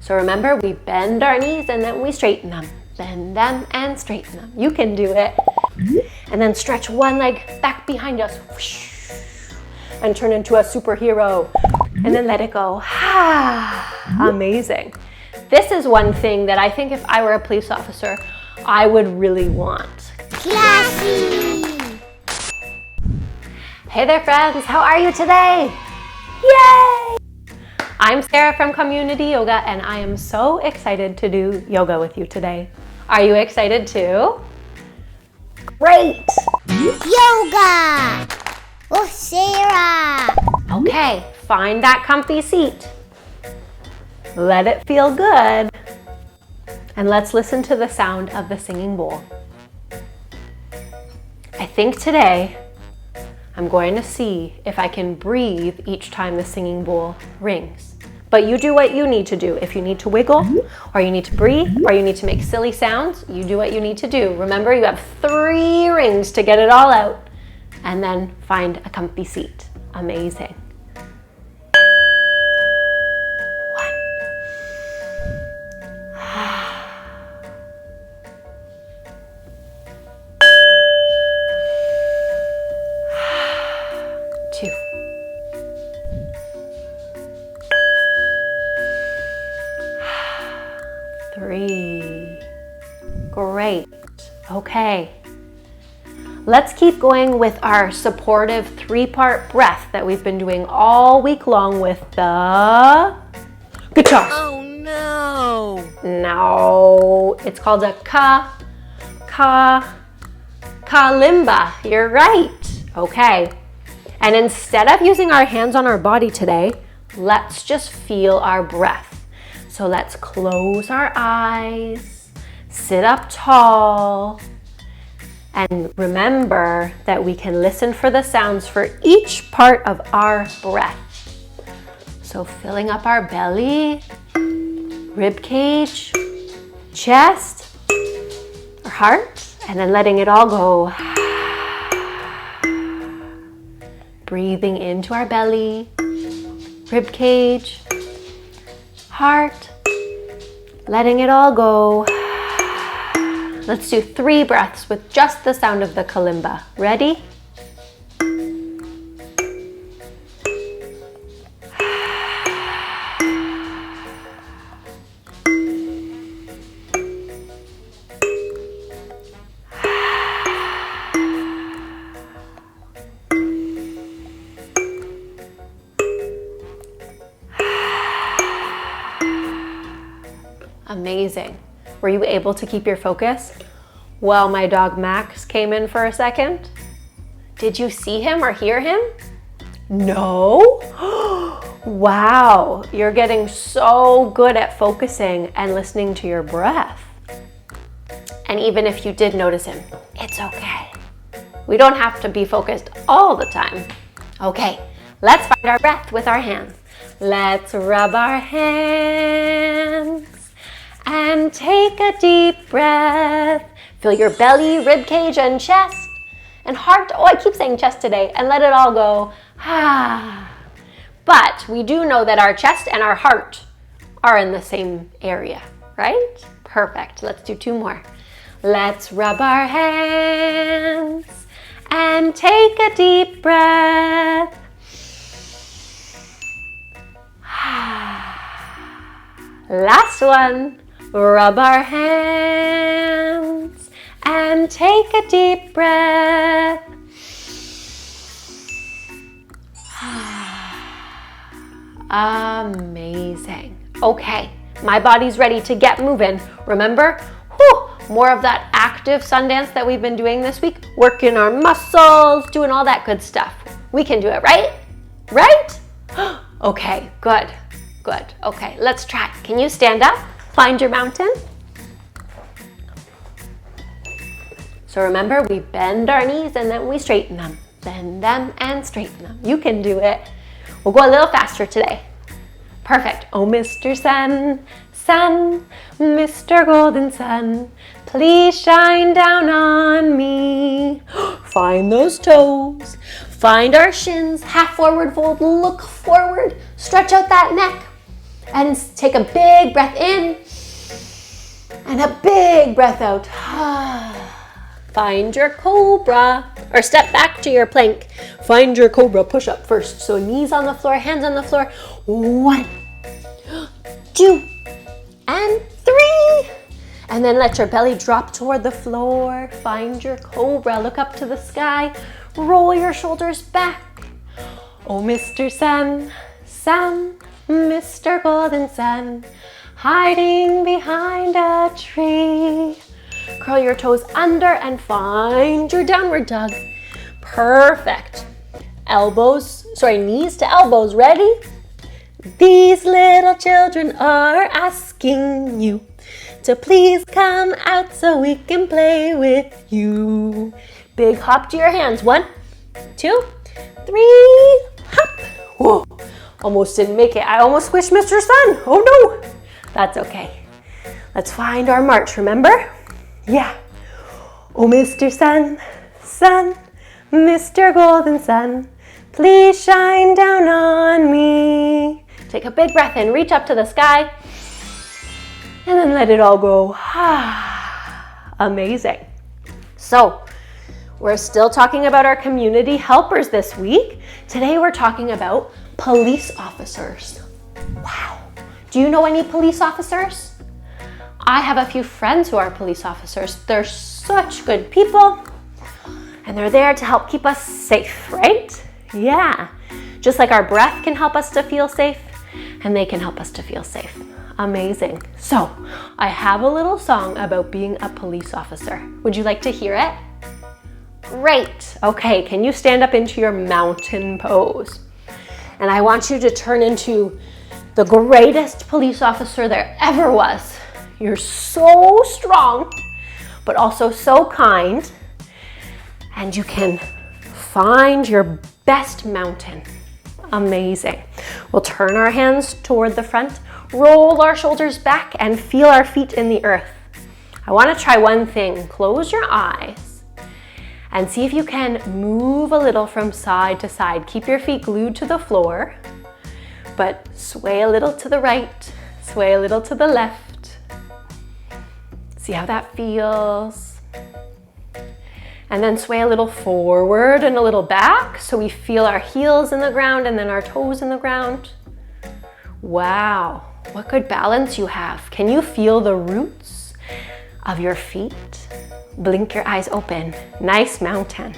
So remember, we bend our knees and then we straighten them. Bend them and straighten them. You can do it. And then stretch one leg back behind us. And turn into a superhero. And then let it go. Amazing. This is one thing that I think if I were a police officer, I would really want. Classy! Hey there, friends. How are you today? Yay! I'm Sara from Community Yoga, and I am so excited to do yoga with you today. Are you excited too? Great! Yoga! Oh, Sara! Okay, find that comfy seat. Let it feel good. And let's listen to the sound of the singing bowl. I think today I'm going to see if I can breathe each time the singing bowl rings. But you do what you need to do. If you need to wiggle, or you need to breathe, or you need to make silly sounds, you do what you need to do. Remember, you have 3 rings to get it all out, and then find a comfy seat. Amazing. 2. 3. Great. Okay. Let's keep going with our supportive 3-part breath that we've been doing all week long with the guitar. Oh no! No, it's called a kalimba. You're right. Okay. And instead of using our hands on our body today, let's just feel our breath. So let's close our eyes, sit up tall, and remember that we can listen for the sounds for each part of our breath. So filling up our belly, rib cage, chest, our heart, and then letting it all go. Breathing into our belly, rib cage, heart, letting it all go. Let's do 3 breaths with just the sound of the kalimba. Ready? Amazing. Were you able to keep your focus? Well, my dog Max came in for a second. Did you see him or hear him? No? Wow, you're getting so good at focusing and listening to your breath. And even if you did notice him, it's okay. We don't have to be focused all the time. Okay, let's find our breath with our hands. Let's rub our hands. And take a deep breath. Fill your belly, rib cage, and chest, and heart. Oh, I keep saying chest today. And let it all go. But we do know that our chest and our heart are in the same area, right? Perfect. Let's do 2 more. Let's rub our hands and take a deep breath. Last one. Rub our hands and take a deep breath. Amazing. Okay, my body's ready to get moving. Remember, more of that active sun dance that we've been doing this week, working our muscles, doing all that good stuff. We can do it, right? Right? Okay, good. Okay, let's try. Can you stand up? Find your mountain. So remember, we bend our knees and then we straighten them. Bend them and straighten them. You can do it. We'll go a little faster today. Perfect. Oh, Mr. Sun, Sun, Mr. Golden Sun, please shine down on me. Find those toes. Find our shins. Half forward fold. Look forward. Stretch out that neck. And take a big breath in and a big breath out. Find your cobra, or step back to your plank. Find your cobra push-up first. So knees on the floor, hands on the floor. 1, 2, and 3. And then let your belly drop toward the floor. Find your cobra, look up to the sky. Roll your shoulders back. Oh, Mr. Sun, Sun, Mr. Golden Sun, hiding behind a tree. Curl your toes under and find your downward dog. Perfect. Knees to elbows, ready? These little children are asking you to please come out so we can play with you. Big hop to your hands. 1, 2, 3, hop. Whoa, almost didn't make it. I almost squished Mr. Sun. Oh no, that's okay. Let's find our march, remember? Yeah. Oh, Mr. Sun, Sun, Mr. Golden Sun, please shine down on me. Take a big breath in, reach up to the sky, and then let it all go. Amazing. So, we're still talking about our community helpers this week. Today we're talking about police officers. Wow. Do you know any police officers? I have a few friends who are police officers. They're such good people, and they're there to help keep us safe, right? Yeah. Just like our breath can help us to feel safe, and they can help us to feel safe. Amazing. So, I have a little song about being a police officer. Would you like to hear it? Great. Okay, can you stand up into your mountain pose? And I want you to turn into the greatest police officer there ever was. You're so strong, but also so kind, and you can find your best mountain. Amazing. We'll turn our hands toward the front, roll our shoulders back, and feel our feet in the earth. I want to try one thing. Close your eyes and see if you can move a little from side to side. Keep your feet glued to the floor, but sway a little to the right, sway a little to the left. See how that feels. And then sway a little forward and a little back so we feel our heels in the ground and then our toes in the ground. Wow, what good balance you have. Can you feel the roots of your feet? Blink your eyes open. Nice mountain.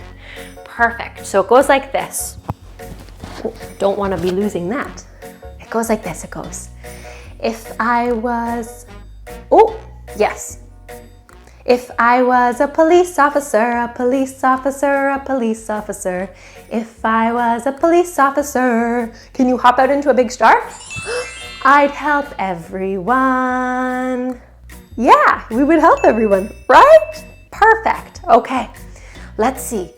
Perfect. So it goes like this. Oh, don't want to be losing that. It goes like this. It goes. If I was... Oh, yes. If I was a police officer, a police officer, a police officer. If I was a police officer. Can you hop out into a big star? I'd help everyone. Yeah, we would help everyone, right? Perfect. Okay, let's see.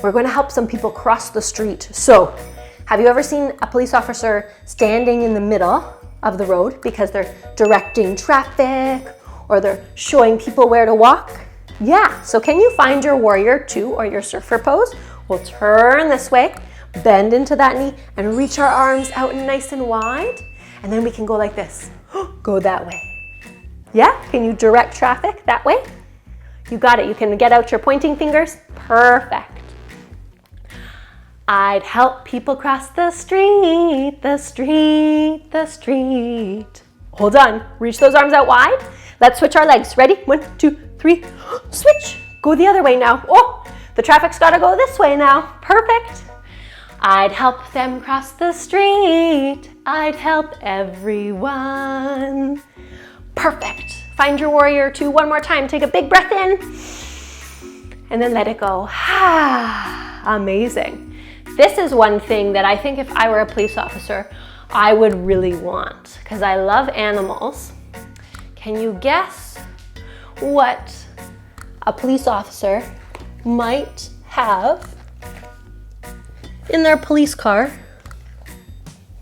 We're going to help some people cross the street. So, have you ever seen a police officer standing in the middle of the road because they're directing traffic or they're showing people where to walk? Yeah, so can you find your warrior 2 or your surfer pose? We'll turn this way, bend into that knee, and reach our arms out nice and wide. And then we can go like this. Go that way. Yeah, can you direct traffic that way? You got it. You can get out your pointing fingers. Perfect. I'd help people cross the street, the street, the street. Hold on. Reach those arms out wide. Let's switch our legs. Ready? 1, 2, 3. Switch. Go the other way now. Oh, the traffic's got to go this way now. Perfect. I'd help them cross the street. I'd help everyone. Perfect. Find your warrior 2 one more time. Take a big breath in and then let it go. Amazing. This is one thing that I think if I were a police officer, I would really want because I love animals. Can you guess what a police officer might have in their police car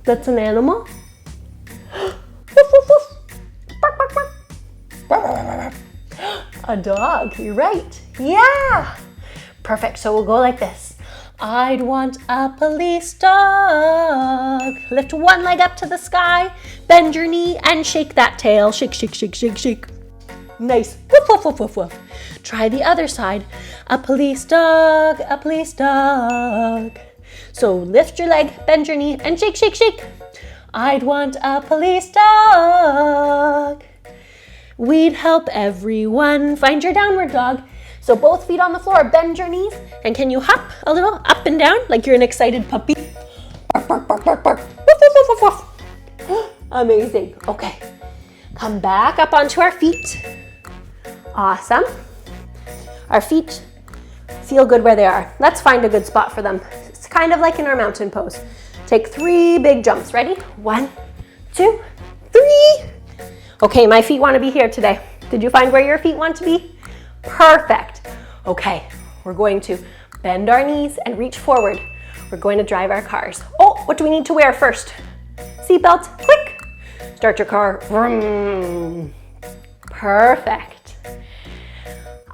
that's an animal? Woof, woof, woof. Bark, bark, bark. A dog, you're right. Yeah. Perfect, so we'll go like this. I'd want a police dog. Lift one leg up to the sky, Bend your knee and shake that tail. Shake, shake, shake, shake, shake. Nice. Woof, woof, woof, woof, woof. Try the other side. A police dog, a police dog. So lift your leg, bend your knee, and shake, shake, shake. I'd want a police dog. We'd help everyone. Find your downward dog. So both feet on the floor, bend your knees, and can you hop a little up and down like you're an excited puppy? Bark, bark, bark, bark, bark. Woof, woof, woof, woof, woof. Amazing. Okay, come back up onto our feet. Awesome. Our feet feel good where they are. Let's find a good spot for them. It's kind of like in our mountain pose. Take 3 big jumps. Ready? 1, 2, 3. Okay, my feet want to be here today. Did you find where your feet want to be? Perfect. Okay, we're going to bend our knees and reach forward. We're going to drive our cars. Oh, what do we need to wear first? Seatbelt, quick. Start your car. Vroom. Perfect.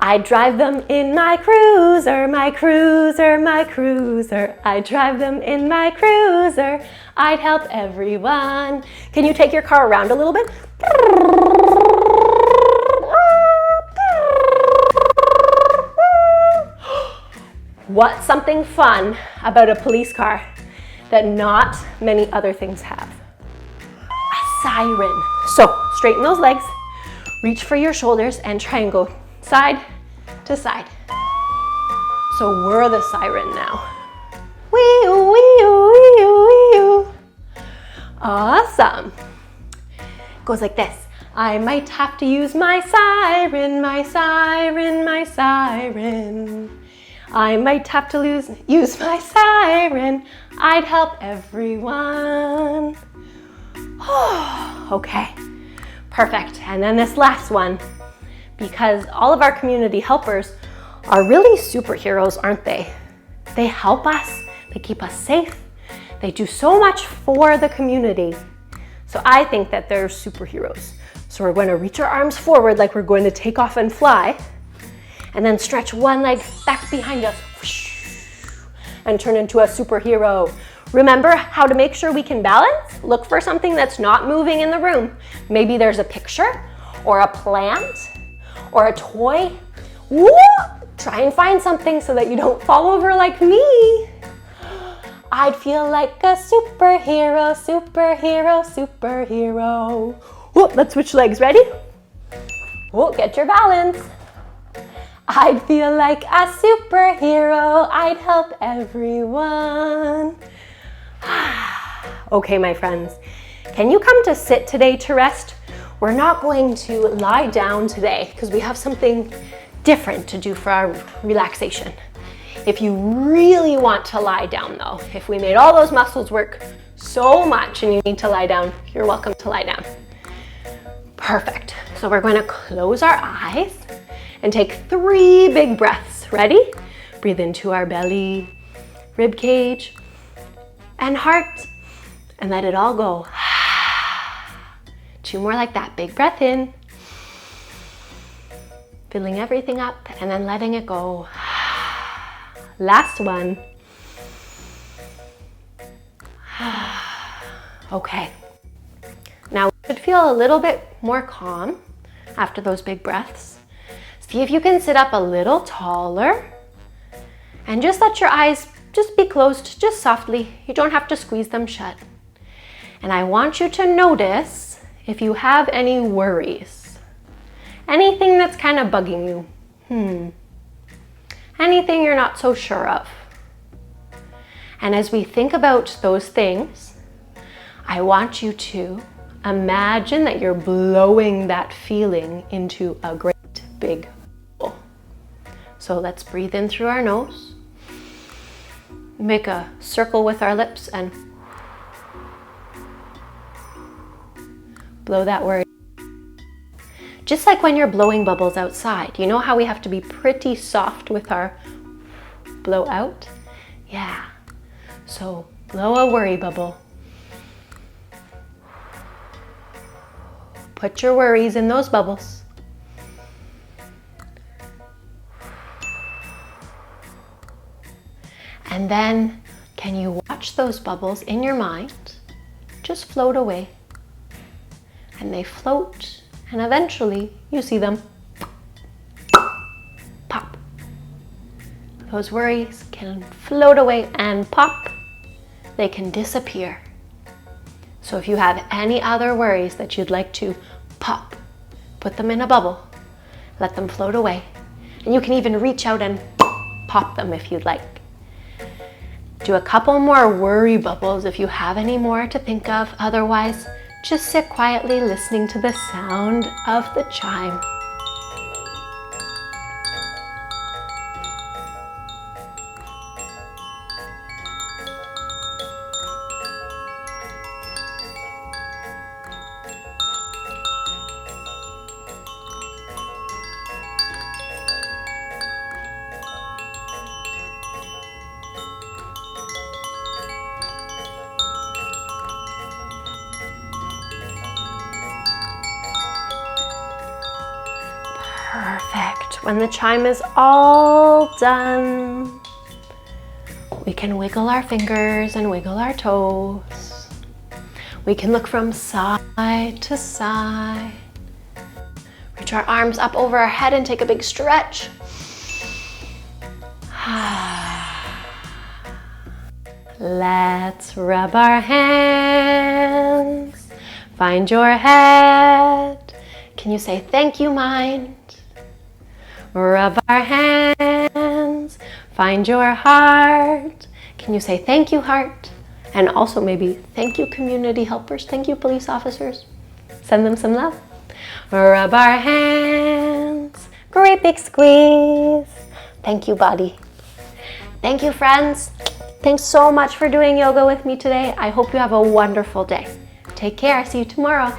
I drive them in my cruiser, my cruiser, my cruiser. I drive them in my cruiser. I'd help everyone. Can you take your car around a little bit? What's something fun about a police car that not many other things have? A siren. So straighten those legs, reach for your shoulders, and try and go side to side. So we're the siren now. Wee-oo, wee-oo, wee-oo, wee-oo. Awesome. Goes like this. I might have to use my siren, my siren, my siren. I might have to use my siren. I'd help everyone. Okay, perfect. And then this last one, because all of our community helpers are really superheroes, aren't they? They help us, they keep us safe, they do so much for the community. So I think that they're superheroes. So we're going to reach our arms forward like we're going to take off and fly. And then stretch one leg back behind us and turn into a superhero. Remember how to make sure we can balance? Look for something that's not moving in the room. Maybe there's a picture or a plant or a toy. Woo! Try and find something so that you don't fall over like me. I'd feel like a superhero, superhero, superhero. Woo, let's switch legs. Ready? Woo, get your balance. I'd feel like a superhero. I'd help everyone. Okay, my friends, can you come to sit today to rest? We're not going to lie down today because we have something different to do for our relaxation. If you really want to lie down though, if we made all those muscles work so much and you need to lie down, you're welcome to lie down. Perfect. So we're going to close our eyes and take 3 big breaths. Ready? Breathe into our belly, rib cage, and heart, and let it all go. 2 more like that. Big breath in, filling everything up, and then letting it go. Last one. Okay. Now we should feel a little bit more calm after those big breaths. See if you can sit up a little taller and just let your eyes just be closed, just softly. You don't have to squeeze them shut. And I want you to notice if you have any worries, anything that's kind of bugging you, anything you're not so sure of. And as we think about those things, I want you to imagine that you're blowing that feeling into a great big bowl. So let's breathe in through our nose, make a circle with our lips, and blow that word. Just like when you're blowing bubbles outside. You know how we have to be pretty soft with our blow out? Yeah. So blow a worry bubble. Put your worries in those bubbles. And then can you watch those bubbles in your mind just float away? and they float, and eventually you see them pop. Those worries can float away and pop. They can disappear. So if you have any other worries that you'd like to pop, put them in a bubble, let them float away. And you can even reach out and pop them if you'd like. Do a couple more worry bubbles if you have any more to think of. Otherwise, just sit quietly listening to the sound of the chime. Perfect. When the chime is all done, we can wiggle our fingers and wiggle our toes. We can look from side to side. Reach our arms up over our head and take a big stretch. Let's rub our hands. Find your head. Can you say thank you, mind? Rub our hands. Find your heart. Can you say thank you, heart? And also maybe thank you, community helpers. Thank you, police officers. Send them some love. Rub our hands. Great big squeeze. Thank you, body. Thank you, friends. Thanks so much for doing yoga with me today. I hope you have a wonderful day. Take care. See you tomorrow.